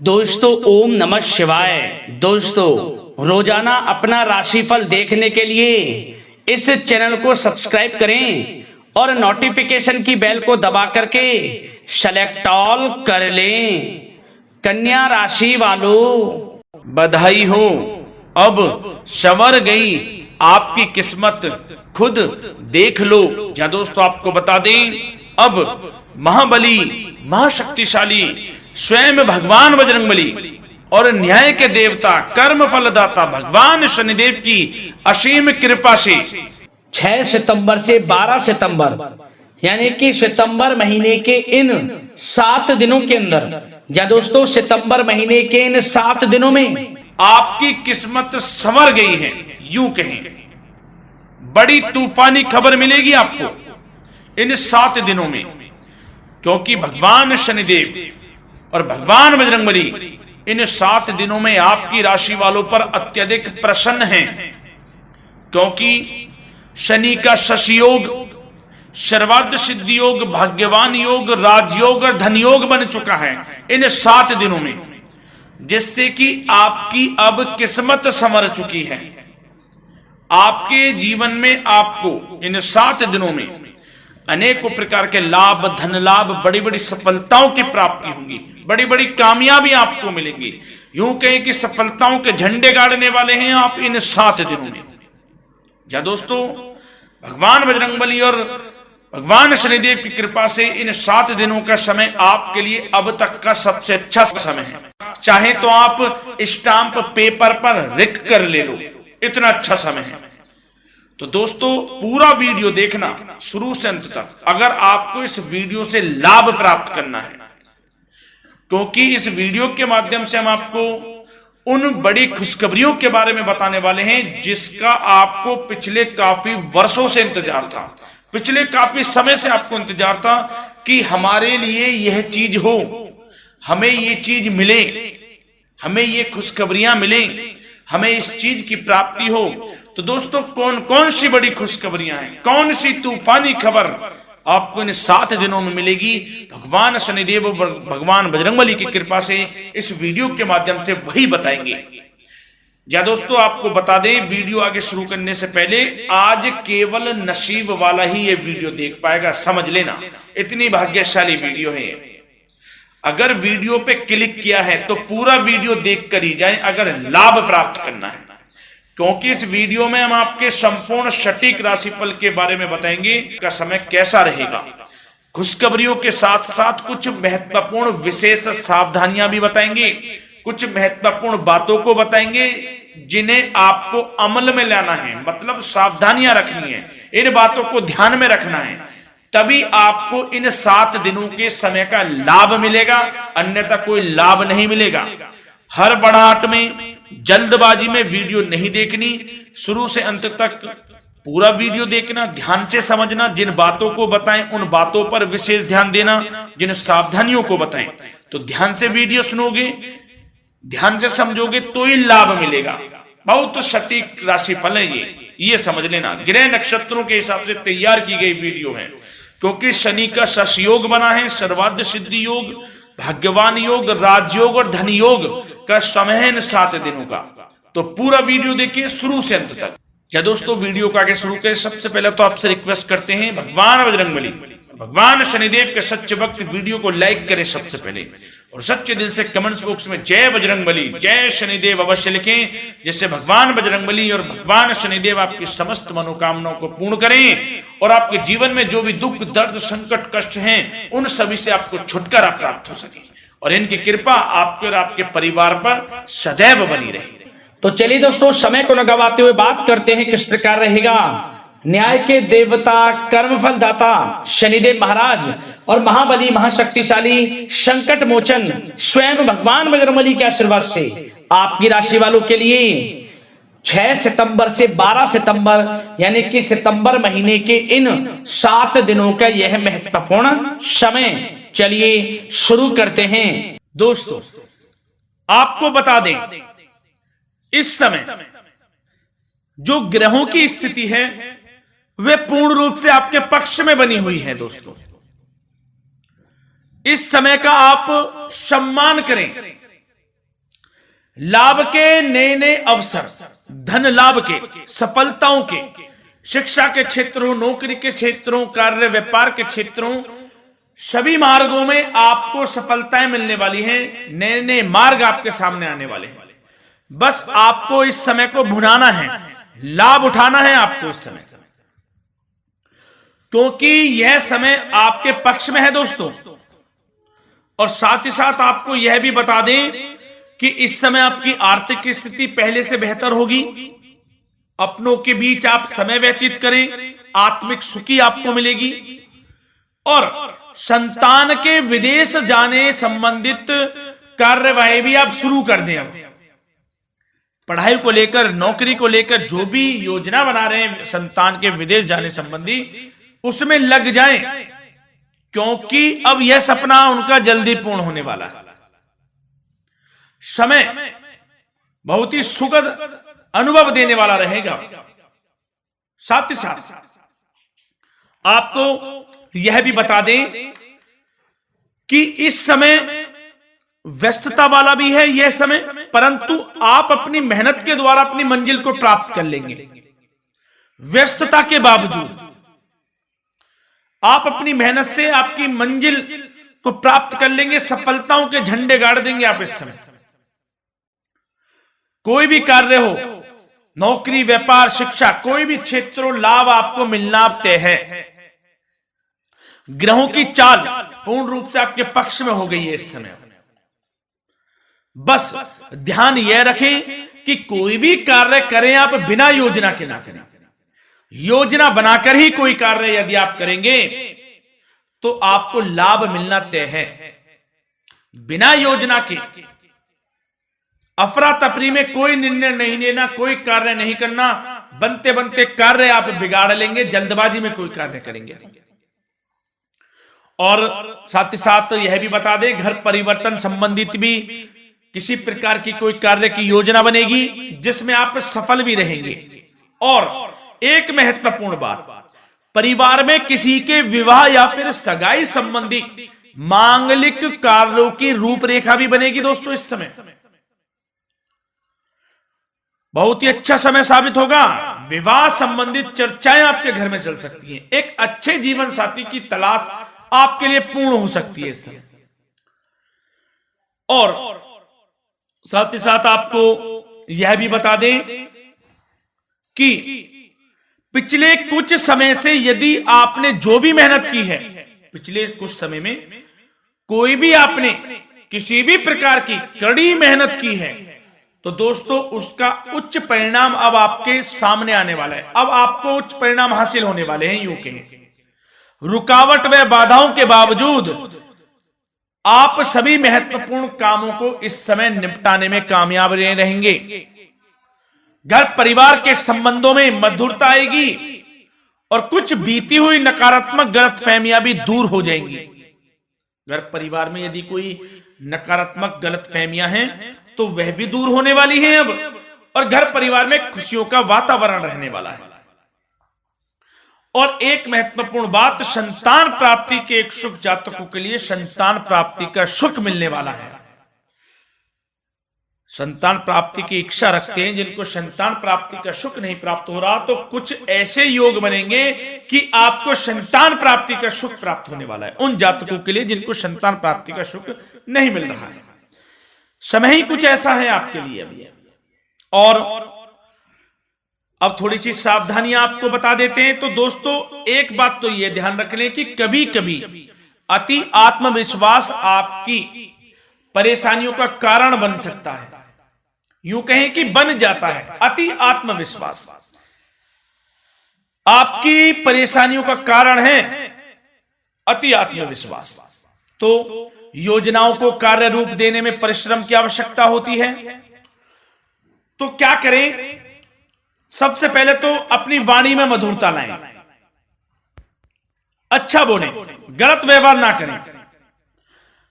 दोस्तों ओम नमः शिवाय। दोस्तों रोजाना अपना राशिफल देखने के लिए इस चैनल को सब्सक्राइब करें और नोटिफिकेशन की बेल को दबा करके सेलेक्ट ऑल कर लें। कन्या राशि वालों बधाई हो, अब संवर गई आपकी किस्मत, खुद देख लो। या दोस्तों आपको बता दें, अब महाबली महाशक्तिशाली स्वयं भगवान बजरंगबली और न्याय के देवता कर्म फलदाता भगवान शनिदेव की असीम कृपा से 6 सितंबर से 12 सितंबर यानी कि सितंबर महीने के इन 7 दिनों के अंदर, या दोस्तों सितंबर महीने के इन 7 दिनों में आपकी किस्मत संवर गई है। यूं कहें, बड़ी तूफानी खबर मिलेगी आपको इन 7 दिनों में, क्योंकि भगवान शनिदेव और भगवान बजरंगबली इन 7 दिनों में आपकी राशि वालों पर अत्यधिक प्रसन्न हैं, क्योंकि शनि का शशि योग, सर्वार्थ सिद्धि योग, भाग्यवान योग, राजयोग और धन योग बन चुका है इन 7 दिनों में, जिससे कि आपकी अब किस्मत संवर चुकी है। आपके जीवन में आपको इन 7 दिनों में अनेकों प्रकार के लाभ, धन लाभ, बड़ी बड़ी सफलताओं की प्राप्ति होंगी, बड़ी बड़ी कामयाबी आपको मिलेंगी। यूं कहें कि सफलताओं के झंडे गाड़ने वाले हैं आप इन 7 दिनों में। या दोस्तों भगवान बजरंगबली और भगवान शनिदेव की कृपा से इन 7 दिनों का समय आपके लिए अब तक का सबसे अच्छा समय है। चाहे तो आप स्टाम्प पेपर पर लिख कर ले लो, इतना अच्छा समय है। तो दोस्तों पूरा वीडियो देखना शुरू से अंत तक, अगर आपको इस वीडियो से लाभ प्राप्त करना है, क्योंकि इस वीडियो के माध्यम से हम आपको उन बड़ी खुशखबरियों के बारे में बताने वाले हैं जिसका आपको पिछले काफी वर्षों से इंतजार था, पिछले काफी समय से आपको इंतजार था कि हमारे लिए यह चीज हो, हमें ये चीज मिले, हमें ये खुशखबरियां मिले, हमें इस चीज की प्राप्ति हो। तो दोस्तों कौन कौन सी बड़ी खुशखबरियां हैं, कौन सी तूफानी खबर आपको इन 7 दिनों में मिलेगी, भगवान शनिदेव और भगवान बजरंगबली की कृपा से इस वीडियो के माध्यम से वही बताएंगे। या दोस्तों आपको बता दें, वीडियो आगे शुरू करने से पहले आज केवल नसीब वाला ही ये वीडियो देख पाएगा, समझ लेना, इतनी भाग्यशाली वीडियो है। अगर वीडियो पे क्लिक किया है तो पूरा वीडियो देख कर ही जाए अगर लाभ प्राप्त करना है, क्योंकि इस वीडियो में हम आपके संपूर्ण सटीक राशिफल के बारे में बताएंगे का समय कैसा रहेगा। खुशखबरियों के साथ साथ कुछ महत्वपूर्ण विशेष सावधानियां भी बताएंगे, कुछ महत्वपूर्ण बातों को बताएंगे जिन्हें आपको अमल में लाना है, मतलब सावधानियां रखनी है, इन बातों को ध्यान में रखना है, तभी आपको इन 7 दिनों के समय का लाभ मिलेगा, अन्यथा कोई लाभ नहीं मिलेगा। हर बढ़ाहट में, जल्दबाजी में वीडियो नहीं देखनी, शुरू से अंत तक पूरा वीडियो देखना, ध्यान से समझना, जिन बातों को बताएं उन बातों पर विशेष ध्यान देना, जिन सावधानियों को बताएं तो ध्यान से वीडियो सुनोगे, ध्यान से समझोगे तो ही लाभ मिलेगा। बहुत सटीक राशिफल है ये समझ लेना, ग्रह नक्षत्रों के हिसाब से तैयार की गई वीडियो है, क्योंकि शनि का शशि योग बना है, सर्वार्थ सिद्धि योग, भाग्यवान योग, राजयोग और धन योग का समय है इन 7 दिनों का। तो पूरा वीडियो देखिए शुरू से अंत तक। या दोस्तों वीडियो को आगे शुरू करें, सबसे पहले तो आपसे रिक्वेस्ट करते हैं, भगवान बजरंगबली, भगवान शनिदेव के सच्चे भक्त वीडियो को लाइक करें सबसे पहले, और सच्चे दिल से कमेंट्स बॉक्स में जय बजरंगबली, जय शनिदेव अवश्य लिखें, जिससे भगवान बजरंगबली और भगवान शनिदेव आपकी समस्त मनोकामनाओं को पूर्ण करें और आपके जीवन में जो भी दुख, दर्द, संकट, कष्ट हैं उन सभी से आपको छुटकारा प्राप्त हो सके और इनकी कृपा आपके और आपके परिवार पर सदैव बनी रहे। तो चलिए दोस्तों समय को न गवाते हुए बात करते हैं किस प्रकार रहेगा न्याय के देवता, कर्मफल दाता शनिदेव महाराज और महाबली महाशक्तिशाली संकट मोचन स्वयं भगवान बजरंगबली के आशीर्वाद से आपकी राशि वालों के लिए 6 सितंबर से 12 सितंबर यानी कि सितंबर महीने के इन 7 दिनों का यह महत्वपूर्ण समय। चलिए शुरू करते हैं। दोस्तों आपको बता दें, इस समय जो ग्रहों की स्थिति है वे पूर्ण रूप से आपके पक्ष में बनी हुई है। दोस्तों इस समय का आप सम्मान करें, लाभ के नए नए अवसर, धन लाभ के, सफलताओं के, शिक्षा के क्षेत्रों, नौकरी के क्षेत्रों, कार्य व्यापार के क्षेत्रों, सभी मार्गों में आपको सफलताएं मिलने वाली हैं। नए नए मार्ग आपके सामने आने वाले हैं। बस आपको इस समय को भुनाना है, लाभ उठाना है आपको इस समय, क्योंकि यह समय आपके पक्ष में है दोस्तों। और साथ ही साथ आपको यह भी बता दें कि इस समय आपकी आर्थिक स्थिति पहले से बेहतर होगी। अपनों के बीच आप समय व्यतीत करें, आत्मिक सुखी आपको मिलेगी। और संतान के विदेश जाने संबंधित कार्यवाही भी आप शुरू कर दें। अब पढ़ाई को लेकर, नौकरी को लेकर जो भी योजना बना रहे हैं संतान के विदेश जाने संबंधी, उसमें लग जाएं, क्योंकि अब यह सपना उनका जल्दी पूर्ण होने वाला है। समय बहुत ही सुखद अनुभव देने वाला रहेगा। साथ ही साथ आपको यह भी बता दें कि इस समय व्यस्तता वाला भी है यह समय, परंतु आप अपनी मेहनत के द्वारा अपनी मंजिल को प्राप्त कर लेंगे। व्यस्तता के बावजूद आप अपनी मेहनत से आपकी मंजिल को प्राप्त कर लेंगे। सफलताओं के झंडे गाड़ देंगे आप इस समय। कोई भी कार्य हो, नौकरी, व्यापार, शिक्षा, कोई भी क्षेत्रों, लाभ आपको मिलना तय है। ग्रहों की चाल पूर्ण रूप से आपके पक्ष में हो गई है इस समय। बस ध्यान यह रखें कि कोई भी कार्य करें आप बिना योजना के ना करें। योजना बनाकर ही कोई कार्य यदि आप करेंगे तो आपको लाभ मिलना तय है। बिना योजना के अफरा तफरी में कोई निर्णय नहीं लेना, कोई कार्य नहीं करना। बनते बनते कार्य आप बिगाड़ लेंगे, जल्दबाजी में कोई कार्य करेंगे। और साथ ही साथ यह भी बता दें, घर परिवर्तन संबंधित भी किसी प्रकार की कोई कार्य की योजना बनेगी जिसमें आप सफल भी रहेंगे। और एक महत्वपूर्ण बात, परिवार में किसी के विवाह या फिर सगाई संबंधी मांगलिक कार्यों की रूपरेखा भी बनेगी दोस्तों इस समय। बहुत ही अच्छा समय साबित होगा। विवाह संबंधित चर्चाएं आपके घर में चल सकती हैं। एक अच्छे जीवन साथी की तलाश आपके लिए पूर्ण हो सकती है इस समय। और साथ ही साथ आपको यह भी बता दें कि पिछले कुछ समय से यदि आपने जो भी मेहनत की है, पिछले कुछ समय में कोई भी आपने किसी भी प्रकार की कड़ी मेहनत की है, तो दोस्तों उसका उच्च परिणाम अब आपके सामने आने वाला है। अब आपको उच्च परिणाम हासिल होने वाले हैं। यूं कहें रुकावट व बाधाओं के बावजूद आप सभी महत्वपूर्ण कामों को इस समय निपटाने में कामयाब रहेंगे। घर परिवार के संबंधों में मधुरता आएगी और कुछ बीती हुई नकारात्मक गलतफहमियां भी दूर हो जाएंगी। घर परिवार में यदि कोई नकारात्मक गलतफहमियां हैं तो वह भी दूर होने वाली हैं अब, और घर परिवार में खुशियों का वातावरण रहने वाला है। और एक महत्वपूर्ण बात, संतान प्राप्ति के इच्छुक जातकों के लिए संतान प्राप्ति का सुख मिलने वाला है। संतान प्राप्ति की इच्छा रखते हैं जिनको संतान प्राप्ति का सुख नहीं प्राप्त हो रहा, तो कुछ ऐसे योग बनेंगे कि आपको संतान प्राप्ति का सुख प्राप्त होने वाला है। उन जातकों के लिए जिनको संतान प्राप्ति का सुख नहीं मिल रहा है, समय ही कुछ ऐसा है आपके लिए अभी। और अब थोड़ी सी सावधानियां आपको बता देते हैं। तो दोस्तों एक बात तो यह ध्यान रख लें कि कभी कभी अति आत्मविश्वास आपकी परेशानियों का कारण बन सकता है। यूं कहें कि बन जाता है। अति आत्मविश्वास आपकी परेशानियों का कारण है। अति आत्मविश्वास तो योजनाओं को कार्य रूप देने में परिश्रम की आवश्यकता होती है। तो क्या करें? सबसे पहले तो अपनी वाणी में मधुरता लाएं, अच्छा बोलें, गलत व्यवहार ना करें,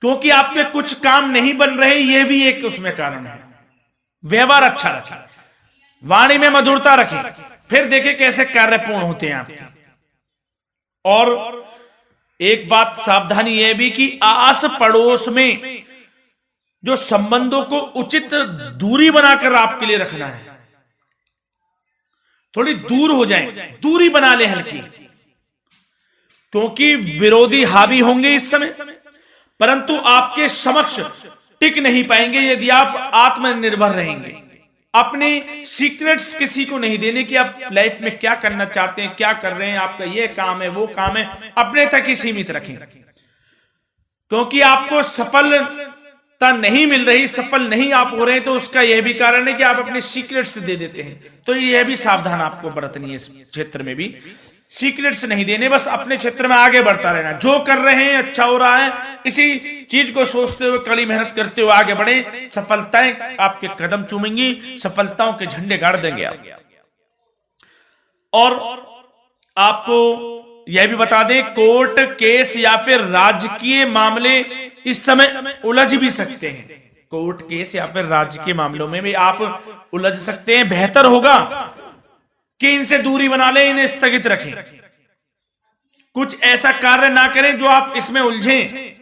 क्योंकि आपके कुछ काम नहीं बन रहे, यह भी एक उसमें कारण है। व्यवहार अच्छा रखें, वाणी में मधुरता रखें, फिर देखें कैसे कार्य पूर्ण होते हैं आपके। और एक बात सावधानी यह भी कि आस पड़ोस में जो संबंधों को उचित दूरी बनाकर आपके लिए रखना है, थोड़ी दूर हो जाए, दूरी बना ले हल्की, क्योंकि विरोधी हावी होंगे इस समय, परंतु आपके समक्ष टिक नहीं पाएंगे यदि आप आत्मनिर्भर रहेंगे। अपने सीक्रेट्स किसी को नहीं देने कि आप लाइफ में क्या करना चाहते हैं, क्या कर रहे हैं, आपका ये काम है, वो काम है, अपने तक ही सीमित रखें, क्योंकि आपको सफलता नहीं मिल रही, सफल नहीं आप हो रहे हैं, तो उसका यह भी कारण है कि आप अपने सीक्रेट्स दे देते हैं। तो यह भी सावधान आपको बरतनी है, इस क्षेत्र में भी सीक्रेट्स नहीं देने, बस अपने क्षेत्र में आगे बढ़ता रहना, जो कर रहे हैं अच्छा हो रहा है, इसी चीज को सोचते हुए कड़ी मेहनत करते हुए आगे बढ़े, सफलताएं आपके कदम चूमेंगी, सफलताओं के झंडे गाड़ देंगे आप। और आपको यह भी बता दें, कोर्ट केस या फिर राजकीय मामले इस समय उलझ भी सकते हैं। कोर्ट केस या फिर राजकीय मामलों में भी आप उलझ सकते हैं। बेहतर होगा कि इनसे दूरी बना लें, इन्हें स्थगित रखें, कुछ ऐसा कार्य ना करें जो आप इसमें उलझें,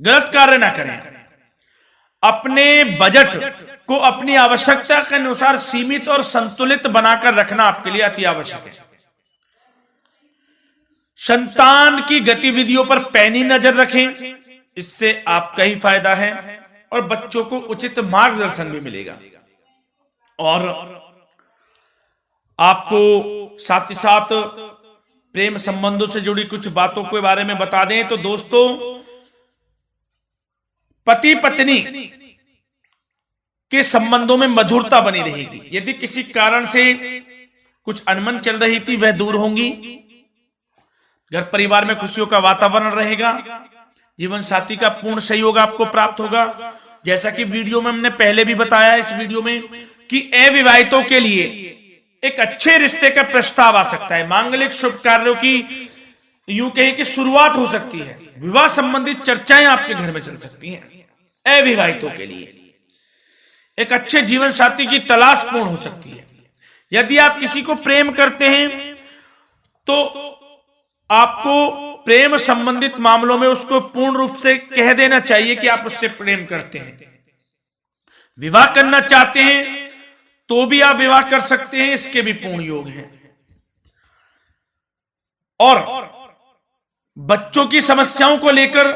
गलत कार्य ना करें। अपने बजट को अपनी आवश्यकता के अनुसार सीमित और संतुलित बनाकर रखना आपके लिए अति आवश्यक है। संतान की गतिविधियों पर पैनी नजर रखें, इससे आपका ही फायदा है और बच्चों को उचित मार्गदर्शन भी मिलेगा। और आपको साथ ही साथ प्रेम संबंधों से जुड़ी कुछ बातों के बारे में बता दें तो दोस्तों, पति पत्नी के संबंधों में मधुरता बनी रहेगी। यदि किसी कारण से कुछ अनबन चल रही थी वह दूर होंगी, घर परिवार में खुशियों का वातावरण रहेगा, जीवन साथी का पूर्ण सहयोग आपको प्राप्त होगा। जैसा कि वीडियो में हमने पहले भी बताया इस वीडियो में कि अविवाहितों के लिए एक अच्छे रिश्ते का प्रस्ताव आ सकता है, मांगलिक शुभ कार्यों की यूं कहें कि शुरुआत हो सकती है, विवाह संबंधित चर्चाएं आपके घर में चल सकती हैं। अविवाहितों के लिए एक अच्छे जीवन साथी की तलाश पूर्ण हो सकती है। यदि आप किसी को प्रेम करते हैं तो आपको प्रेम संबंधित मामलों में उसको पूर्ण रूप से कह देना चाहिए कि आप उससे प्रेम करते हैं। विवाह करना चाहते हैं तो भी आप विवाह कर सकते हैं, इसके भी पूर्ण योग हैं। और बच्चों की समस्याओं को लेकर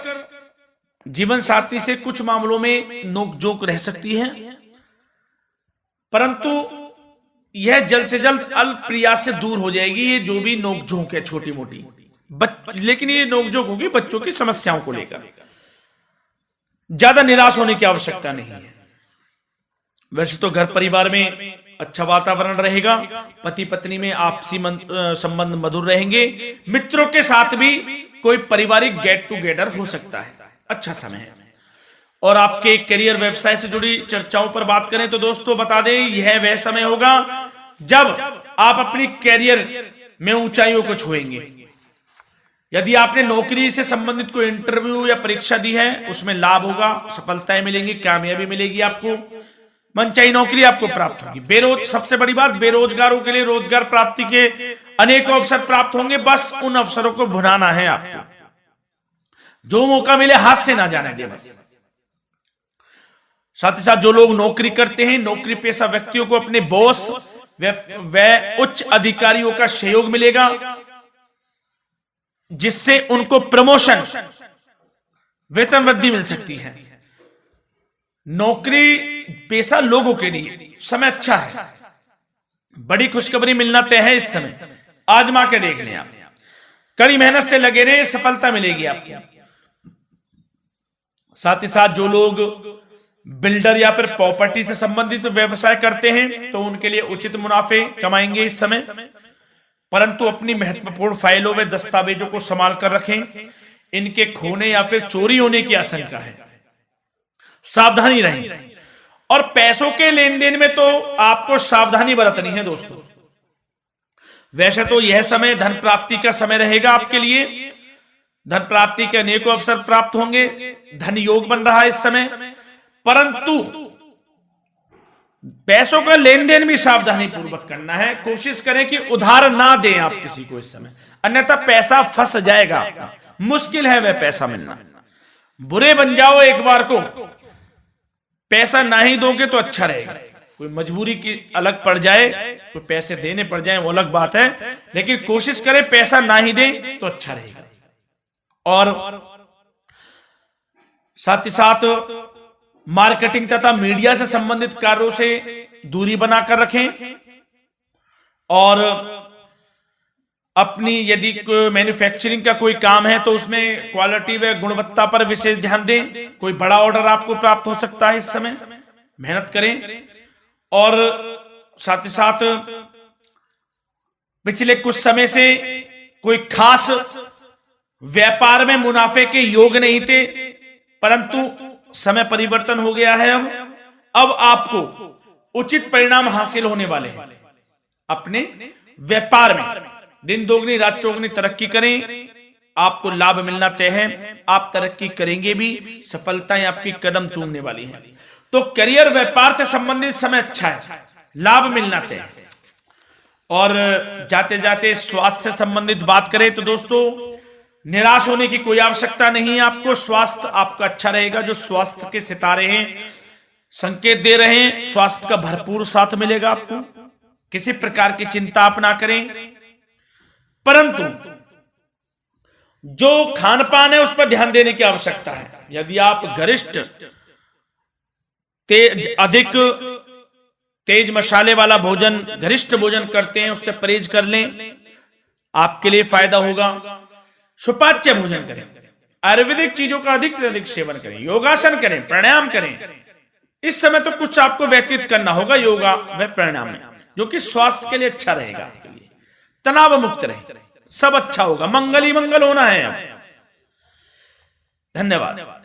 जीवन साथी से कुछ मामलों में नोकझोंक रह सकती है, परंतु यह जल्द से जल्द अल्प प्रयास से दूर हो जाएगी। ये जो भी नोकझोंक है छोटी मोटी, लेकिन ये नोकझोंक होगी बच्चों की समस्याओं को लेकर। ज्यादा निराश होने की आवश्यकता नहीं है। वैसे तो घर परिवार में अच्छा वातावरण रहेगा, पति पत्नी में आपसी संबंध मधुर रहेंगे, मित्रों के साथ भी कोई पारिवारिक गेट टुगेदर हो सकता है, अच्छा समय है। और आपके करियर व्यवसाय से जुड़ी चर्चाओं पर बात करें तो दोस्तों बता दें, यह वह समय होगा जब आप अपनी करियर में ऊंचाइयों को छुएंगे। यदि आपने नौकरी से संबंधित कोई इंटरव्यू या परीक्षा दी है, उसमें लाभ होगा, सफलताएं मिलेंगी, कामयाबी मिलेगी, आपको मनचाही नौकरी आपको प्राप्त होगी। सबसे बड़ी बात, बेरोजगारों के लिए रोजगार प्राप्ति के अनेक अवसर प्राप्त होंगे, बस उन अवसरों को भुनाना है आपको। जो मौका मिले हाथ से ना जाने दे बस। साथ ही साथ जो लोग नौकरी करते हैं, नौकरी पेशा व्यक्तियों को अपने बॉस व उच्च अधिकारियों का सहयोग मिलेगा, जिससे उनको प्रमोशन, वेतन वृद्धि मिल सकती है। नौकरी पेशा लोगों के लिए समय अच्छा है, बड़ी खुशखबरी मिलना तय है इस समय। आजमा के देख लें आप, कड़ी मेहनत से लगे रहे, सफलता मिलेगी आपको। साथ ही साथ जो लोग बिल्डर या फिर प्रॉपर्टी से संबंधित व्यवसाय करते हैं तो उनके लिए उचित मुनाफे कमाएंगे इस समय, परंतु अपनी महत्वपूर्ण फाइलों व दस्तावेजों को संभाल कर रखें, इनके खोने या फिर चोरी होने की आशंका है, सावधानी रहें। और पैसों के लेन देन में तो आपको सावधानी बरतनी है दोस्तों। वैसे तो यह समय धन प्राप्ति का समय रहेगा आपके लिए, धन प्राप्ति के अनेकों अवसर प्राप्त होंगे, धन योग बन रहा है इस समय, परंतु पैसों का लेन देन भी सावधानी पूर्वक करना है। कोशिश करें कि उधार ना दें आप किसी को इस समय, अन्यथा पैसा फंस जाएगा आपका, मुश्किल है वह पैसा मिलना। बुरे बन जाओ एक बार को पैसा ना ही दोगे तो अच्छा रहेगा। कोई मजबूरी की अलग पड़ जाए, कोई पैसे देने पड़ जाए वो अलग बात है, लेकिन कोशिश करें पैसा ना ही दें तो अच्छा रहेगा। और साथ ही साथ मार्केटिंग तथा मीडिया से संबंधित कार्यों से दूरी बनाकर रखें। और अपनी यदि मैन्युफैक्चरिंग का कोई काम है तो उसमें क्वालिटी व गुणवत्ता पर विशेष ध्यान दें। कोई बड़ा ऑर्डर आपको प्राप्त हो सकता है इस समय, मेहनत करें। और साथ ही साथ पिछले कुछ समय से कोई खास व्यापार में मुनाफे के योग नहीं थे, परंतु समय परिवर्तन हो गया है। अब आपको उचित परिणाम हासिल होने वाले हैं। अपने व्यापार में दिन दोगुनी रात चौगुनी तरक्की करें, आपको लाभ मिलना तय है। आप तरक्की करेंगे भी, सफलताएं आपकी कदम चूमने वाली हैं। तो करियर व्यापार से संबंधित समय अच्छा है, लाभ मिलना तय है। और जाते जाते स्वास्थ्य से संबंधित बात करें तो दोस्तों, निराश होने की कोई आवश्यकता नहीं है आपको। स्वास्थ्य आपका अच्छा रहेगा। जो स्वास्थ्य के सितारे हैं संकेत दे रहे हैं, स्वास्थ्य का भरपूर साथ मिलेगा आपको। किसी प्रकार की चिंता आप ना करें, परंतु जो खान पान है उस पर ध्यान देने की आवश्यकता है। यदि आप गरिष्ठ अधिक तेज मसाले वाला भोजन, गरिष्ठ भोजन करते हैं, उससे परहेज कर लें, आपके लिए फायदा होगा। सुपाच्य भोजन करें, आयुर्वेदिक चीजों का अधिक से अधिक सेवन करें, योगासन करें, प्राणायाम करें। इस समय तो कुछ आपको व्यतीत करना होगा योगा व प्राणायाम में, जो कि स्वास्थ्य के लिए अच्छा रहेगा, आपके लिए तनाव मुक्त रहे, सब अच्छा होगा। मंगल ही मंगल होना है। धन्यवाद।